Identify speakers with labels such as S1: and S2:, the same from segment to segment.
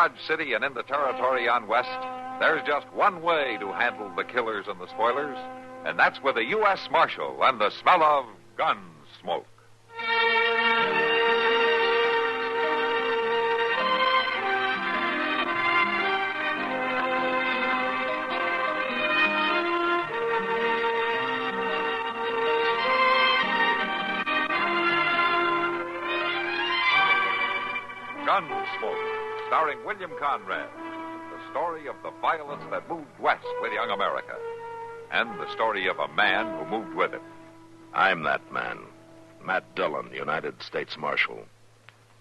S1: Dodge City and in the territory on west, there's just one way to handle the killers and the spoilers, and that's with a U.S. Marshal and the smell of Gunsmoke. Gunsmoke, starring William Conrad. The story of the violence that moved west with young America. And the story of a man who moved with it.
S2: I'm that man. Matt Dillon, United States Marshal.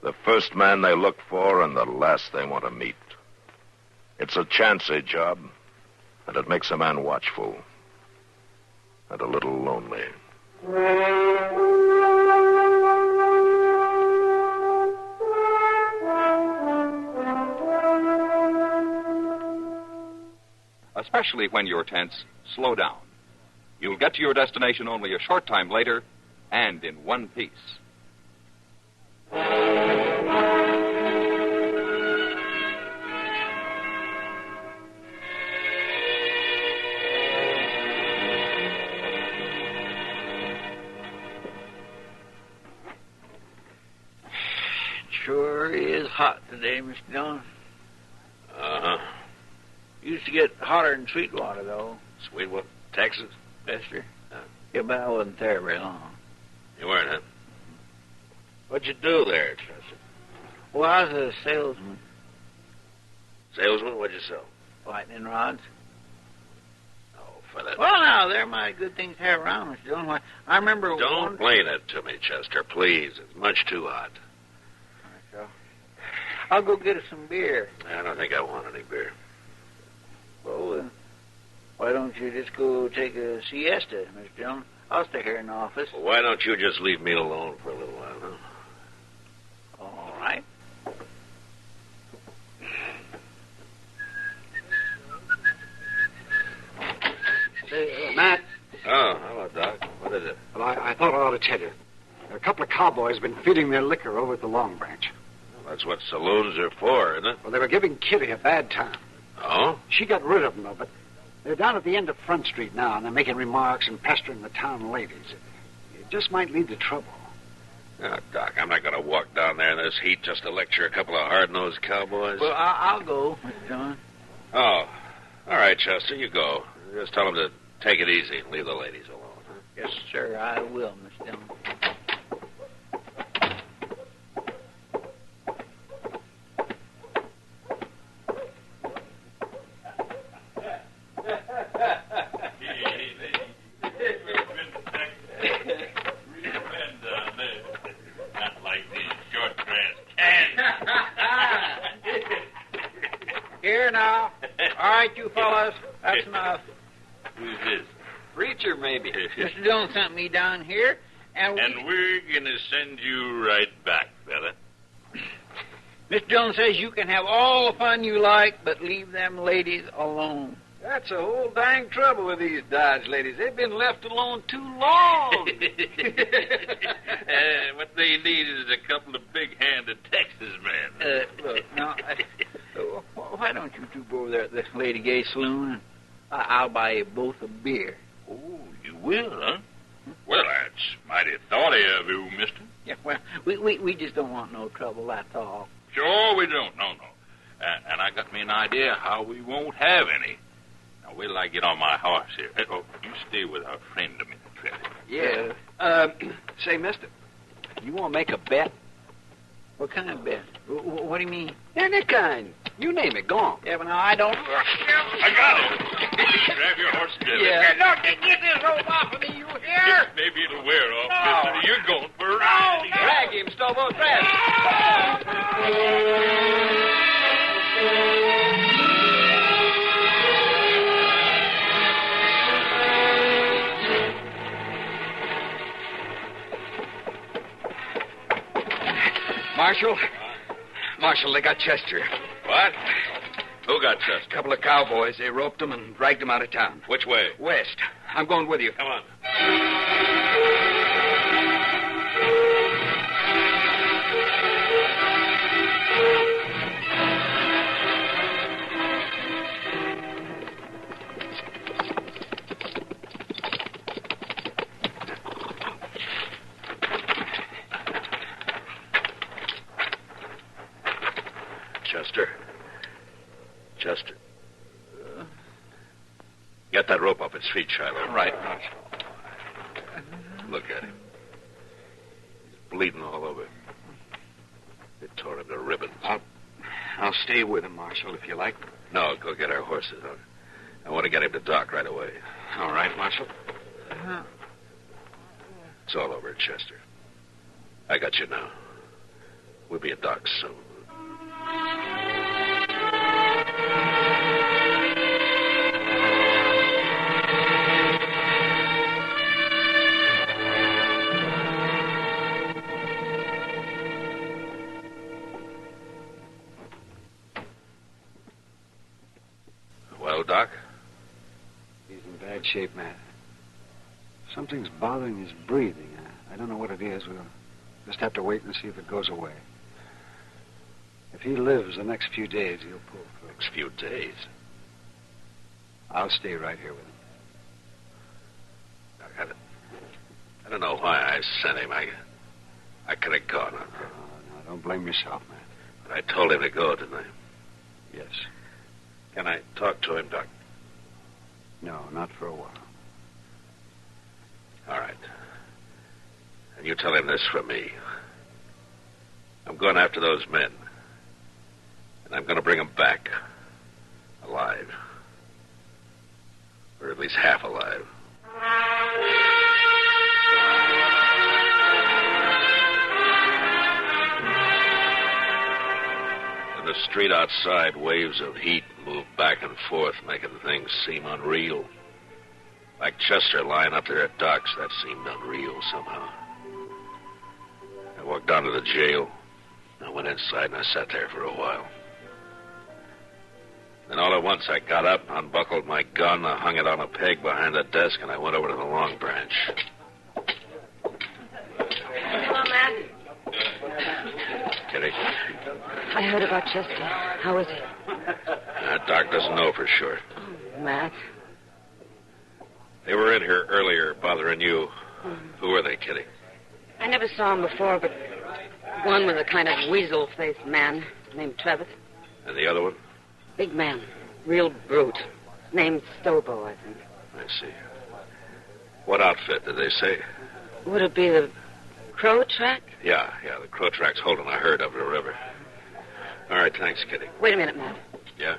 S2: The first man they look for and the last they want to meet. It's a chancy job, and it makes a man watchful. And a little lonely.
S3: Especially when you're tense, slow down. You'll get to your destination only a short time later, and in one piece.
S4: Sure is hot today, Mr. Dillon.
S2: Uh-huh.
S4: Used to get hotter than Sweetwater, though.
S2: Sweetwater, Texas?
S4: Pester. Yeah, but I wasn't there very long.
S2: You weren't, huh? What'd you do there, Chester?
S4: Well, I was a salesman.
S2: Salesman? What'd you sell?
S4: Lightning rods.
S2: Oh, for that...
S4: Well, now, they're mighty good things to have around, Mr. Dillon. Why, I remember...
S2: Don't blame it to me, Chester, please. It's much too hot.
S4: All right, so I'll go get us some beer.
S2: I don't think I want any beer.
S4: Well, why don't you just go take a siesta, Mr. Dillon? I'll stay here in the office.
S2: Well, why don't you just leave me alone for a little while, huh?
S4: All right.
S5: Say, Matt.
S2: Oh, hello, Doc. What is it?
S5: Well, I thought I ought to tell you. A couple of cowboys have been feeding their liquor over at the Long Branch.
S2: Well, that's what saloons are for, isn't it?
S5: Well, they were giving Kitty a bad time.
S2: Oh?
S5: She got rid of them, though, but they're down at the end of Front Street now, and they're making remarks and pestering the town ladies. It just might lead to trouble.
S2: Oh, Doc, I'm not going to walk down there in this heat just to lecture a couple of hard-nosed cowboys.
S4: Well, I'll go, Mr. Dillon.
S2: Oh, all right, Chester, you go. Just tell them to take it easy and leave the ladies alone, huh?
S4: Yes, sir, I will, Mr. Dillon. Here now. All right, you fellas. That's enough.
S2: Who's this?
S3: Preacher, maybe.
S4: Mr. Dillon sent me down here, and
S2: we're going to send you right back, fella.
S4: Mr. Dillon says you can have all the fun you like, but leave them ladies alone.
S6: That's the whole dang trouble with these Dodge ladies. They've been left alone too long.
S2: What they need is a couple of big-handed Texas men.
S4: Look, now, why don't you two go over there at the Lady Gay Saloon, and I'll buy you both a beer.
S2: Oh, you will, huh? Well, that's mighty thoughty of you, mister.
S4: Yeah, well, we just don't want no trouble, that's all.
S2: Sure we don't, no. And I got me an idea how we won't have any. Now, wait till I get on my horse here. Oh, you stay with our friend a minute, Trevor.
S6: Yeah. Say, mister, you want to make a bet?
S4: What kind of bet? What do you mean?
S6: Any kind. You name it. Go on.
S4: Yeah, but now I don't...
S2: I got it. Grab your horse, Trevor.
S4: Yeah. Look, get this rope off of me, you hear?
S2: Maybe it'll wear off,
S4: No.
S2: mister. You're going for a ride.
S4: No.
S6: Drag him, Stobo. Drag Marshal, they got Chester.
S2: What? Who got Chester?
S6: A couple of cowboys. They roped him and dragged him out of town.
S2: Which way?
S6: West. I'm going with you.
S2: Come on. Get that rope off its feet, Shiloh.
S6: Right, Marshal.
S2: Look at him. He's bleeding all over. They tore him to ribbons.
S6: I'll stay with him, Marshal, if you like.
S2: No, go get our horses. I want to get him to dock right away.
S6: All right, Marshal.
S2: It's all over, Chester. I got you now. We'll be at dock soon. Well, Doc?
S5: He's in bad shape, Matt. Something's bothering his breathing. I don't know what it is. We'll just have to wait and see if it goes away. If he lives the next few days, he'll pull through.
S2: Next few days?
S5: I'll stay right here with him.
S2: Doc, I don't know why I sent him. I could have gone on.
S5: No, don't blame yourself, Matt.
S2: But I told him to go, didn't I?
S5: Yes.
S2: Can I talk to him, Doc?
S5: No, not for a while.
S2: All right. And you tell him this from me. I'm going after those men. And I'm going to bring them back. Alive. Or at least half alive. In the street outside, waves of heat moved back and forth, making things seem unreal. Like Chester lying up there at docks, that seemed unreal somehow. I walked down to the jail. I went inside and I sat there for a while. Then all at once I got up, unbuckled my gun, I hung it on a peg behind the desk, and I went over to the Long Branch.
S7: Hello, Matt.
S2: Kitty,
S7: I heard about Chester. How is he?
S2: Doc doesn't know for sure.
S7: Oh, Matt.
S2: They were in here earlier bothering you. Who were they, Kitty?
S7: I never saw him before, but one was a kind of weasel-faced man named Trevitt.
S2: And the other one?
S7: Big man. Real brute. Named Stobo, I think.
S2: I see. What outfit did they say?
S7: Would it be the Crow Track?
S2: Yeah, the Crow Track's holding a herd over the river. All right, thanks, Kitty.
S7: Wait a minute, Matt.
S2: Yeah?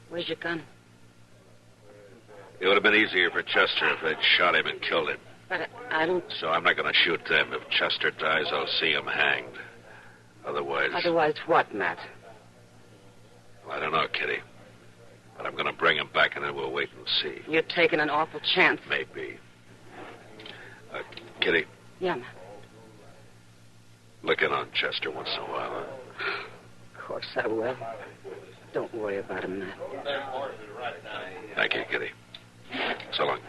S7: Where's your gun?
S2: It would have been easier for Chester if they'd shot him and killed him.
S7: But I don't...
S2: So I'm not going to shoot them. If Chester dies, I'll see him hanged. Otherwise...
S7: Otherwise what, Matt?
S2: Well, I don't know, Kitty. But I'm going to bring him back, and then we'll wait and see.
S7: You're taking an awful chance.
S2: Maybe. Kitty.
S7: Yeah, Matt.
S2: Look in on Chester once in a while, huh?
S7: Of course I will. Don't worry about him, Matt.
S2: Thank you, Kitty. So long.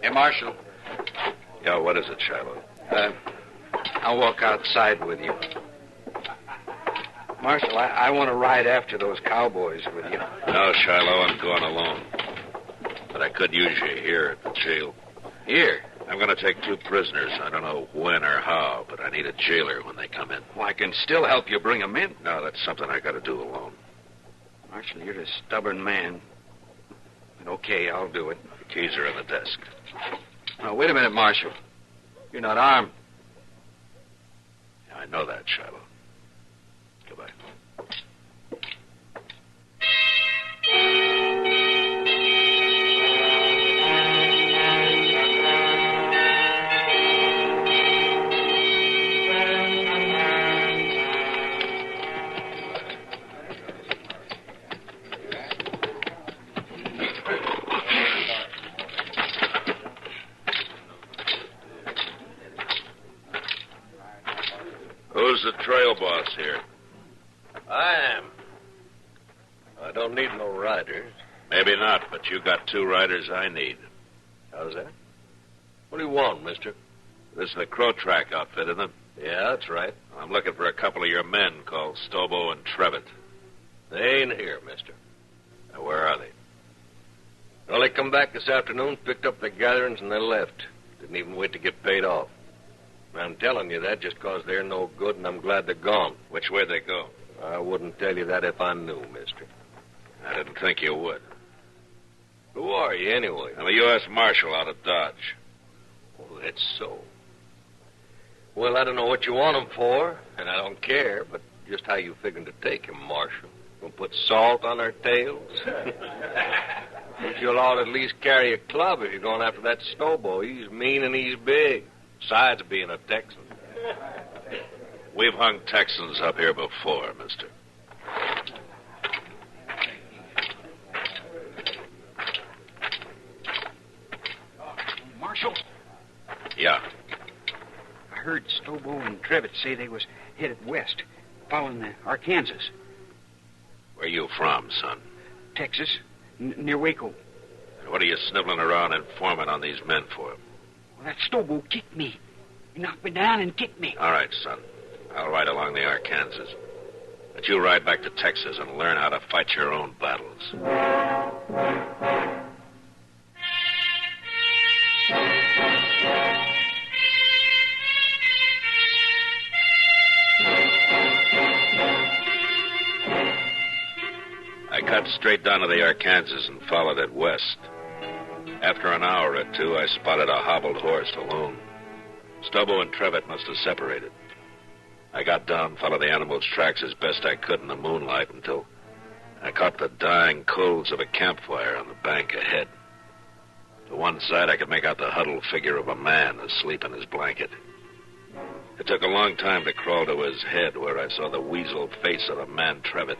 S6: Hey, Marshal.
S2: Yeah, what is it, Shiloh?
S6: I'll walk outside with you. Marshal, I want to ride after those cowboys with you.
S2: No, Shiloh, I'm going alone. But I could use you here at the jail.
S6: Here?
S2: I'm going to take 2 prisoners. I don't know when or how, but I need a jailer when they come in.
S6: Well, I can still help you bring them in.
S2: No, that's something I got to do alone.
S6: Marshal, you're a stubborn man. But okay, I'll do it.
S2: The keys are in the desk.
S6: Now, wait a minute, Marshal. You're not armed.
S2: Yeah, I know that, Shiloh. Goodbye. Who's the trail boss here?
S8: I am. I don't need no riders.
S2: Maybe not, but you got 2 riders I need.
S8: How's that? What do you want, mister?
S2: This is the Crow Track outfit, isn't it?
S8: Yeah, that's right.
S2: I'm looking for a couple of your men called Stobo and Trevitt.
S8: They ain't here, mister.
S2: Now, where are they?
S8: Well, they come back this afternoon, picked up their gatherings, and they left. Didn't even wait to get paid off. I'm telling you that just 'cause they're no good, and I'm glad they're gone.
S2: Which way they go?
S8: I wouldn't tell you that if I knew, mister.
S2: I didn't didn't think you would.
S8: Who are you, anyway?
S2: I'm a U.S. Marshal out of Dodge.
S8: Well, that's so. Well, I don't know what you want them for, and I don't care, but just how you figuring to take them, Marshal? Gonna put salt on their tails? Think you'll ought to at least carry a club if you're going after that Stobo. He's mean and he's big, besides being a Texan.
S2: We've hung Texans up here before, mister.
S5: Marshal?
S2: Yeah.
S5: I heard Stobo and Trevitt say they was headed west, following the Arkansas.
S2: Where you from, son?
S5: Texas, near Waco.
S2: And what are you sniveling around informing on these men for?
S5: Well, that Stobo kicked me. He knocked me down and kicked me.
S2: All right, son. I'll ride along the Arkansas. But you ride back to Texas and learn how to fight your own battles. I cut straight down to the Arkansas and followed it west. After an hour or two, I spotted a hobbled horse alone. Stobo and Trevitt must have separated. I got down, followed the animal's tracks as best I could in the moonlight until I caught the dying coals of a campfire on the bank ahead. To one side, I could make out the huddled figure of a man asleep in his blanket. It took a long time to crawl to his head, where I saw the weasel face of the man Trevitt.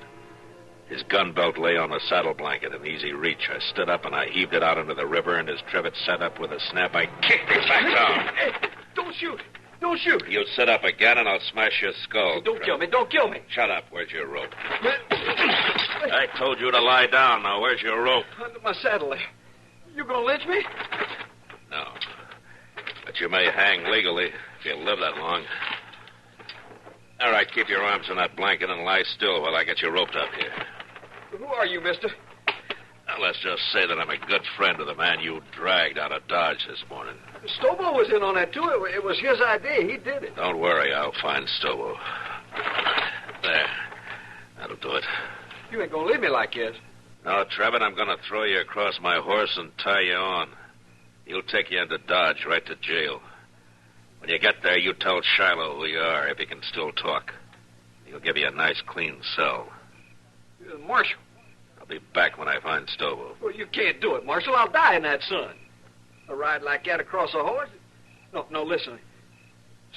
S2: His gun belt lay on the saddle blanket in easy reach. I stood up and I heaved it out into the river, and as Trevitt sat up with a snap, I kicked it back down.
S6: Hey, don't shoot. Don't shoot.
S2: You sit up again, and I'll smash your skull.
S6: Don't kill me. Don't kill me.
S2: Shut up. Where's your rope? I told you to lie down. Now, where's your rope?
S6: Under my saddle there. You gonna lynch me?
S2: No. But you may hang legally if you live that long. All right, keep your arms on that blanket and lie still while I get you roped up here.
S6: Who are you, mister?
S2: Now, let's just say that I'm a good friend of the man you dragged out of Dodge this morning.
S6: Stobo was in on that, too. It was his idea. He did it.
S2: Don't worry, I'll find Stobo. There. That'll do it.
S6: You ain't gonna leave me like this.
S2: No, Trevitt, I'm going to throw you across my horse and tie you on. He'll take you into Dodge, right to jail. When you get there, you tell Shiloh who you are, if he can still talk. He'll give you a nice, clean cell.
S6: Marshal.
S2: I'll be back when I find Stobo.
S6: Well, you can't do it, Marshal. I'll die in that sun. A ride like that across a horse? No, listen.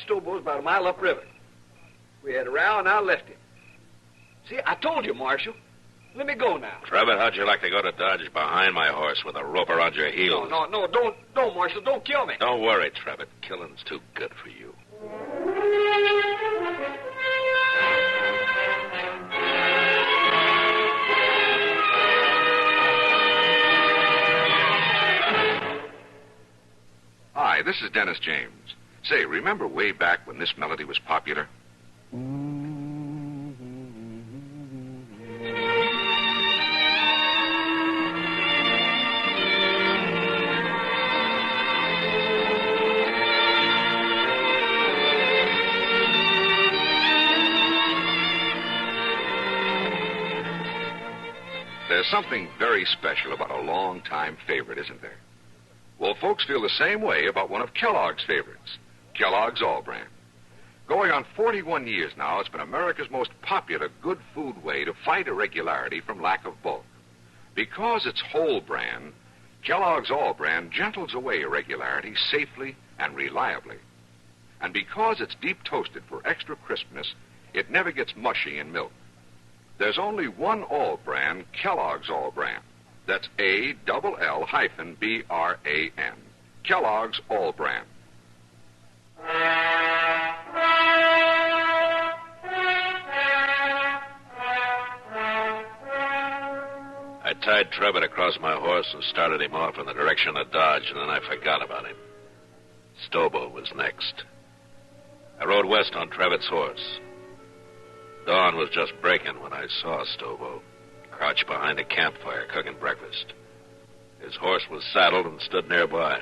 S6: Stobo's about a mile upriver. We had a row, and I left him. See, I told you, Marshal. Let me go now.
S2: Trevitt, how'd you like to go to Dodge behind my horse with a rope around your heels?
S6: No, don't, Marshal. Don't kill me.
S2: Don't worry, Trevitt. Killing's too good for you.
S9: Hi, this is Dennis James. Say, remember way back when this melody was popular? There's something very special about a long-time favorite, isn't there? Well, folks feel the same way about one of Kellogg's favorites, Kellogg's All Brand. Going on 41 years now, it's been America's most popular good food way to fight irregularity from lack of bulk. Because it's whole brand, Kellogg's All Brand gentles away irregularity safely and reliably. And because it's deep toasted for extra crispness, it never gets mushy in milk. There's only one All Brand, Kellogg's All Brand. That's A-double-L-B-R-A-N. Kellogg's All Brand.
S2: I tied Trevitt across my horse and started him off in the direction of Dodge, and then I forgot about him. Stobo was next. I rode west on Trevitt's horse. Dawn was just breaking when I saw Stobo, crouched behind a campfire cooking breakfast. His horse was saddled and stood nearby.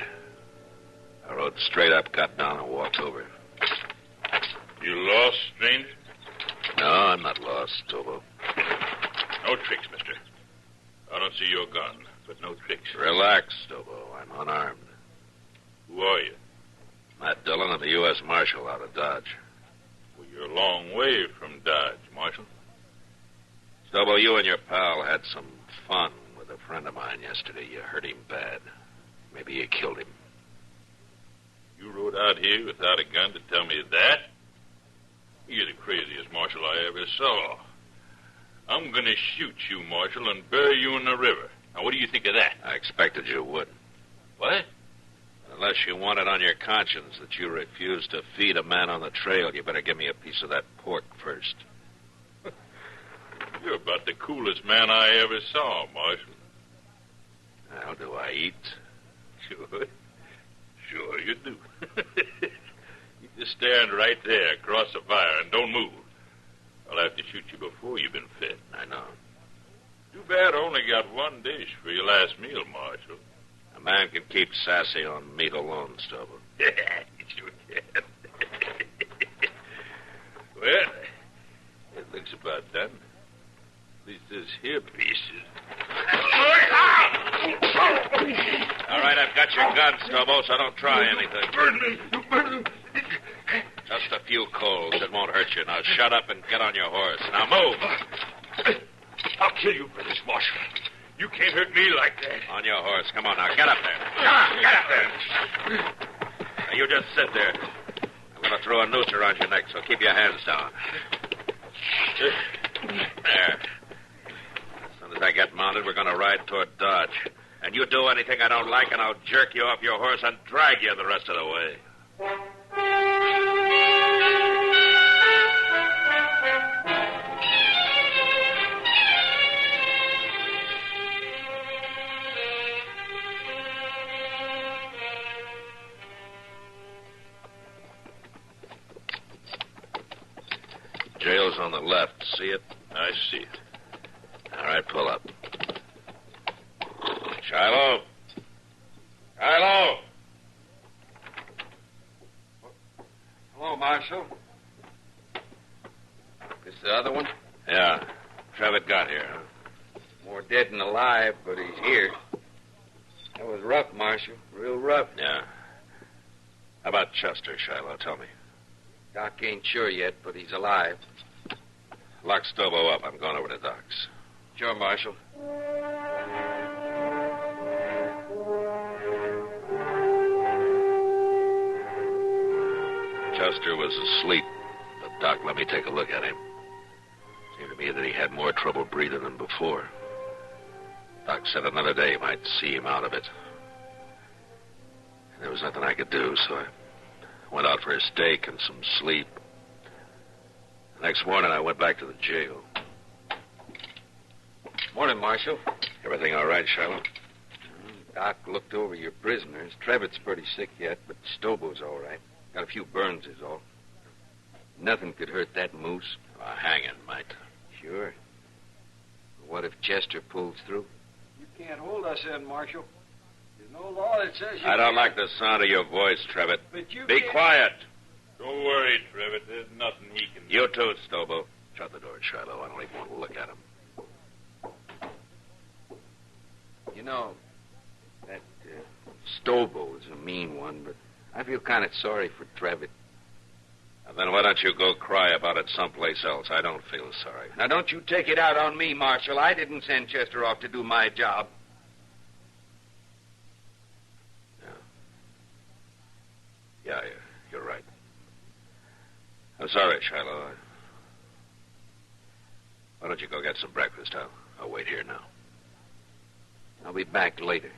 S2: I rode straight up, got down, and walked over.
S10: You lost, stranger?
S2: No, I'm not lost, Stobo.
S10: No tricks, mister. see your gun, but no tricks.
S2: Relax, Stobo. I'm unarmed.
S10: Who are you?
S2: Matt Dillon, I'm the U.S. Marshal out of Dodge.
S10: Well, you're a long way from Dodge, Marshal.
S2: Stobo, you and your pal had some fun with a friend of mine yesterday. You hurt him bad. Maybe you killed him.
S10: You rode out here without a gun to tell me that? You're the craziest marshal I ever saw. I'm going to shoot you, Marshal, and bury you in the river. Now, what do you think of that?
S2: I expected you would.
S10: What?
S2: Unless you want it on your conscience that you refused to feed a man on the trail, you better give me a piece of that pork first.
S10: You're about the coolest man I ever saw, Marshal.
S2: How do I eat?
S10: Sure you do. You just stand right there across the fire and don't move. I'll have to shoot you before you've been fed.
S2: I know.
S10: Too bad I only got one dish for your last meal, Marshal.
S2: A man can keep sassy on meat alone, Stobo.
S10: Sure can. Well, it looks about done. At least this here piece is...
S2: All right, I've got your gun, Stobo, so don't try anything.
S10: Burn me.
S2: Just a few coals. It won't hurt you. Now shut up and get on your horse. Now move.
S10: I'll kill you for this, Marshal. You can't hurt me like that.
S2: On your horse. Come on now. Get up there. Come on, get up there. Now, you just sit there. I'm going to throw a noose around your neck, so keep your hands down. There. As soon as I get mounted, we're going to ride toward Dodge. And you do anything I don't like, and I'll jerk you off your horse and drag you the rest of the way. Jail's on the left. See it?
S10: I see it.
S2: All right, pull up. Shiloh. Shiloh.
S6: Hello, Marshal. This the other one?
S2: Yeah. Trevitt got here, huh?
S6: More dead than alive, but he's here. That was rough, Marshal. Real rough.
S2: Yeah. How about Chester, Shiloh? Tell me.
S6: Doc ain't sure yet, but he's alive.
S2: Lock Stobo up. I'm going over to Doc's.
S6: Sure, Marshal.
S2: Chester was asleep, but Doc let me take a look at him. Seemed to me that he had more trouble breathing than before. Doc said another day might see him out of it. And there was nothing I could do, so I went out for a steak and some sleep. The next morning, I went back to the jail.
S6: Morning, Marshal.
S2: Everything all right, Shiloh?
S6: Doc looked over your prisoners. Trevitt's pretty sick yet, but Stobo's all right. Got a few burns is all. Nothing could hurt that moose.
S2: A hanging might.
S6: Sure. What if Chester pulls through?
S5: You can't hold us in, Marshal. There's no law that says you
S2: I don't
S5: can't.
S2: like the sound of your voice, Trevitt.
S5: But you
S2: Be
S5: can't.
S2: quiet.
S10: Don't worry, Trevitt. There's nothing he can do.
S2: You too, Stobo. Shut the door, Shiloh. I don't even want to look at him.
S6: You know, that Stobo is a mean one, but I feel kind of sorry for Trevitt.
S2: And then why don't you go cry about it someplace else? I don't feel sorry.
S6: Now, don't you take it out on me, Marshal. I didn't send Chester off to do my job.
S2: Yeah, you're right. I'm sorry, Shiloh. Why don't you go get some breakfast? I'll wait here now.
S6: I'll be back later.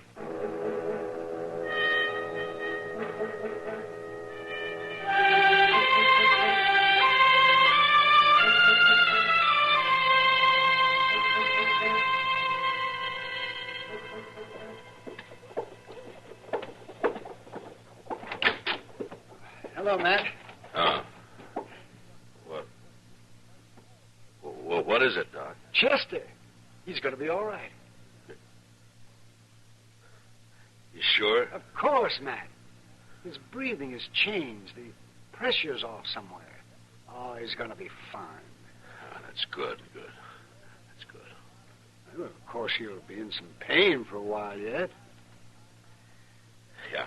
S5: Hello, Matt.
S2: What is it, Doc?
S5: Chester. He's going to be all right.
S2: You sure?
S5: Of course, Matt. His breathing has changed. The pressure's off somewhere. Oh, he's going to be fine.
S2: Oh, that's good. That's good.
S5: Well, of course, you'll be in some pain for a while yet.
S2: Yeah.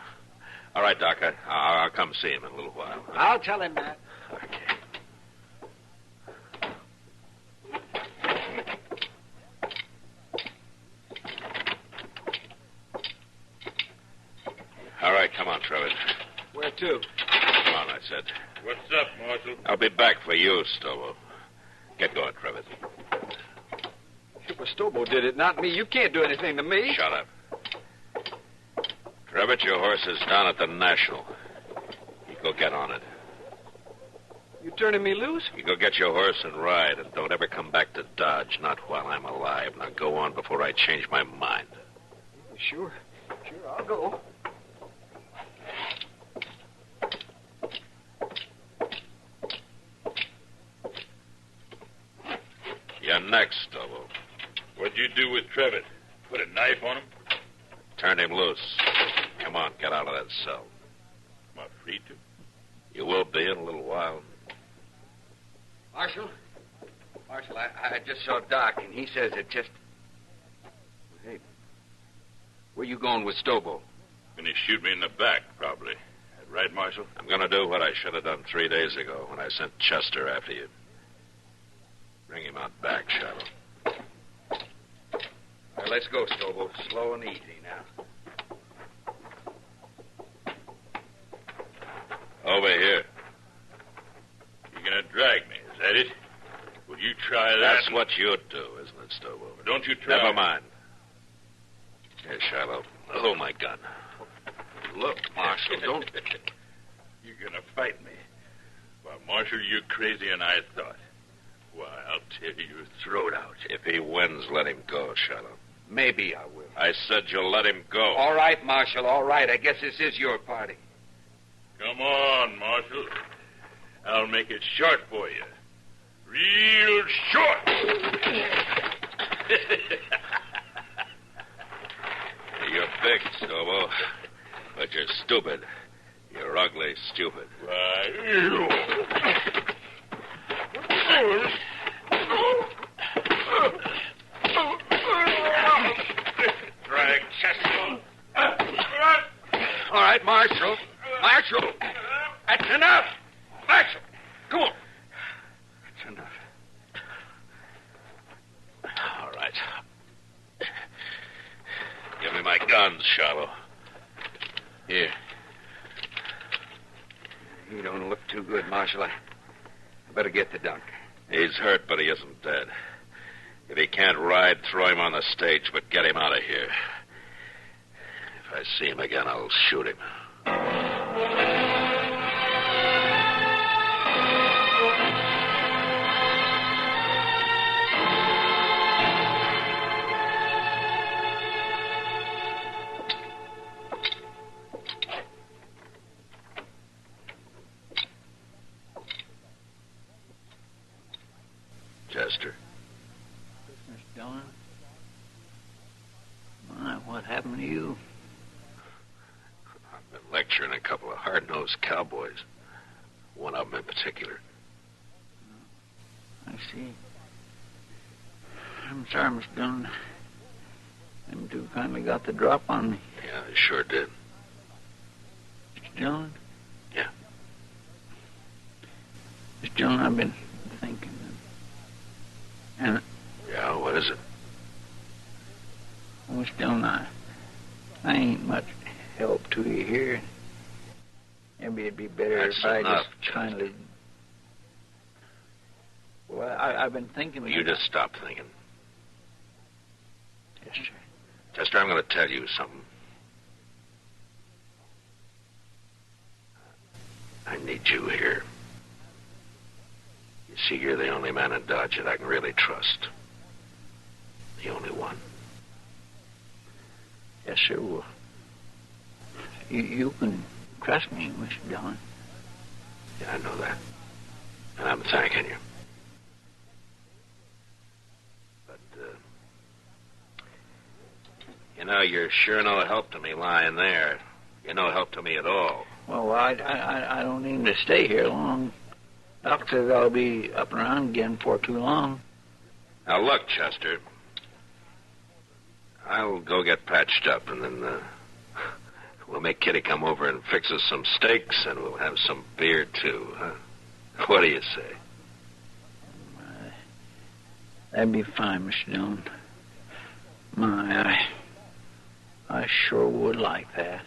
S2: All right, Doc. I'll come see him in a little while.
S5: I'll tell him that.
S2: Okay. All right, come on, Trevor.
S6: Where to?
S2: Come on, I said.
S10: What's up, Marshal?
S2: I'll be back for you, Stobo. Get going, Trevor.
S6: Well, Stobo did it, not me. You can't do anything to me.
S2: Shut up. Trevor, your horse is down at the National. You go get on it.
S6: You turning me loose?
S2: You go get your horse and ride, and don't ever come back to Dodge, not while I'm alive. Now go on before I change my mind.
S6: Sure. Sure, I'll go.
S2: You're next, Stobo.
S10: What'd you do with Trevor? Put a knife on him?
S2: Turned him loose. Come on, get out of that cell.
S10: Am I free to?
S2: You will be in a little while.
S6: Marshal, I just saw Doc, and he says it just... Hey, where you going with Stobo?
S10: Gonna shoot me in the back, probably. That right, Marshal?
S2: I'm going to do what I should have done 3 days ago when I sent Chester after you. Bring him out back, Shiloh.
S6: All right, let's go, Stobo. Slow and easy now.
S2: Over here.
S10: You're gonna drag me, is that it? Will you try that?
S2: That's what you do, isn't it, Stobo?
S10: Don't you try.
S2: Never mind. Here, Shiloh. Hold my gun.
S6: Look, Marshal, don't...
S10: You're gonna fight me. Well, Marshal, you're crazier than I thought. Why, I'll tear your throat out.
S2: If he wins, let him go, Shiloh.
S6: Maybe I will.
S2: I said you'll let him go.
S6: All right, Marshal, all right. I guess this is your party.
S10: Come on, Marshal. I'll make it short for you. Real short.
S2: You're big, Stobo, but you're stupid. You're ugly, stupid.
S10: Drag Chester.
S6: All right, Marshal. Marshal. That's enough. Marshal. Come on. That's enough.
S2: All right. Give me my guns, Shiloh.
S6: Here. You don't look too good, Marshal. I better get the doctor.
S2: He's hurt, but he isn't dead. If he can't ride, throw him on the stage, but get him out of here. If I see him again, I'll shoot him. Chester.
S4: Mr. Dillon? My, what happened to you?
S2: I've been lecturing a couple of hard-nosed cowboys. One of them in particular.
S4: I see. I'm sorry, Mr. Dillon. Them two kindly got the drop on me.
S2: Yeah, they sure did.
S4: Mr. Dillon?
S2: Yeah.
S4: Mr. Dillon, I've been thinking. And...
S2: Yeah, what is it?
S4: Mr. Dillon, I ain't much help to you here. Maybe it'd be better
S2: That's
S4: if I
S2: enough,
S4: just kindly... Well, I've been thinking...
S2: Well, you just stop thinking.
S4: Yes, sir.
S2: Chester, I'm going to tell you something. I need you here. You see, you're the only man in Dodge that I can really trust. The only one.
S4: Yes, sir. Well, you can trust me, Mr. Dillon.
S2: Yeah, I know that. And I'm thanking you. But, you know, you're sure no help to me lying there. You're no help to me at all.
S4: Well, I don't need to stay here long. Doc says I'll be up and around again before too long.
S2: Now, look, Chester.
S8: I'll go get patched up, and then we'll make Kitty come over and fix us some steaks, and we'll have some beer, too, huh? What do you say?
S4: That'd be fine, Mr. Dillon. I sure would like that.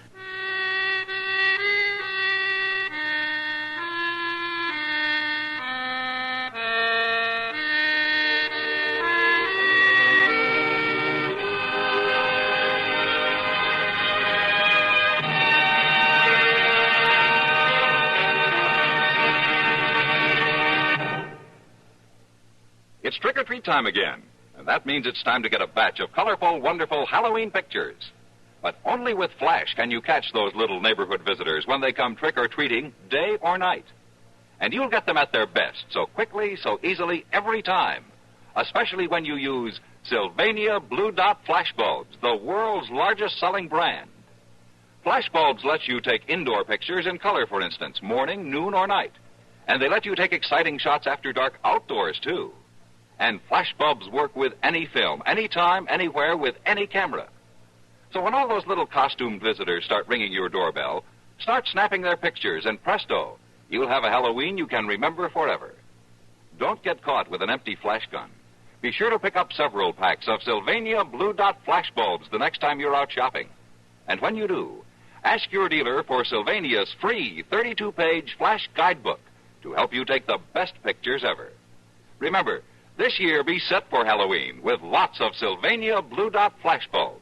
S3: It's trick-or-treat time again, and that means it's time to get a batch of colorful, wonderful Halloween pictures. But only with Flash can you catch those little neighborhood visitors when they come trick-or-treating, day or night. And you'll get them at their best, so quickly, so easily, every time. Especially when you use Sylvania Blue Dot Flash Bulbs, the world's largest selling brand. Flash bulbs let you take indoor pictures in color, for instance, morning, noon, or night. And they let you take exciting shots after dark outdoors, too. And flash bulbs work with any film, anytime, anywhere, with any camera. So when all those little costumed visitors start ringing your doorbell, start snapping their pictures, and presto, you'll have a Halloween you can remember forever. Don't get caught with an empty flash gun. Be sure to pick up several packs of Sylvania Blue Dot Flash Bulbs the next time you're out shopping. And when you do, ask your dealer for Sylvania's free 32-page flash guidebook to help you take the best pictures ever. Remember, this year, be set for Halloween with lots of Sylvania Blue Dot Flash Bulbs.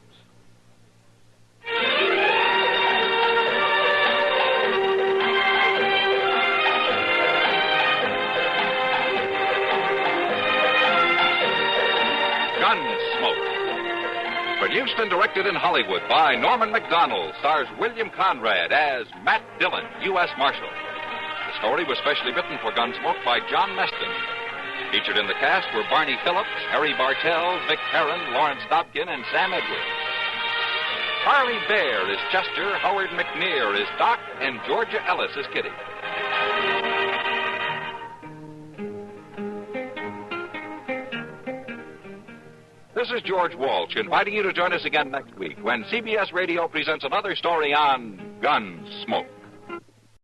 S3: Gunsmoke. Produced and directed in Hollywood by Norman Macdonald, stars William Conrad as Matt Dillon, U.S. Marshal. The story was specially written for Gunsmoke by John Meston. Featured in the cast were Barney Phillips, Harry Bartell, Vic Perrin, Lawrence Dobkin, and Sam Edwards. Harley Bear is Chester, Howard McNear is Doc, and Georgia Ellis is Kitty. This is George Walsh inviting you to join us again next week when CBS Radio presents another story on Gunsmoke.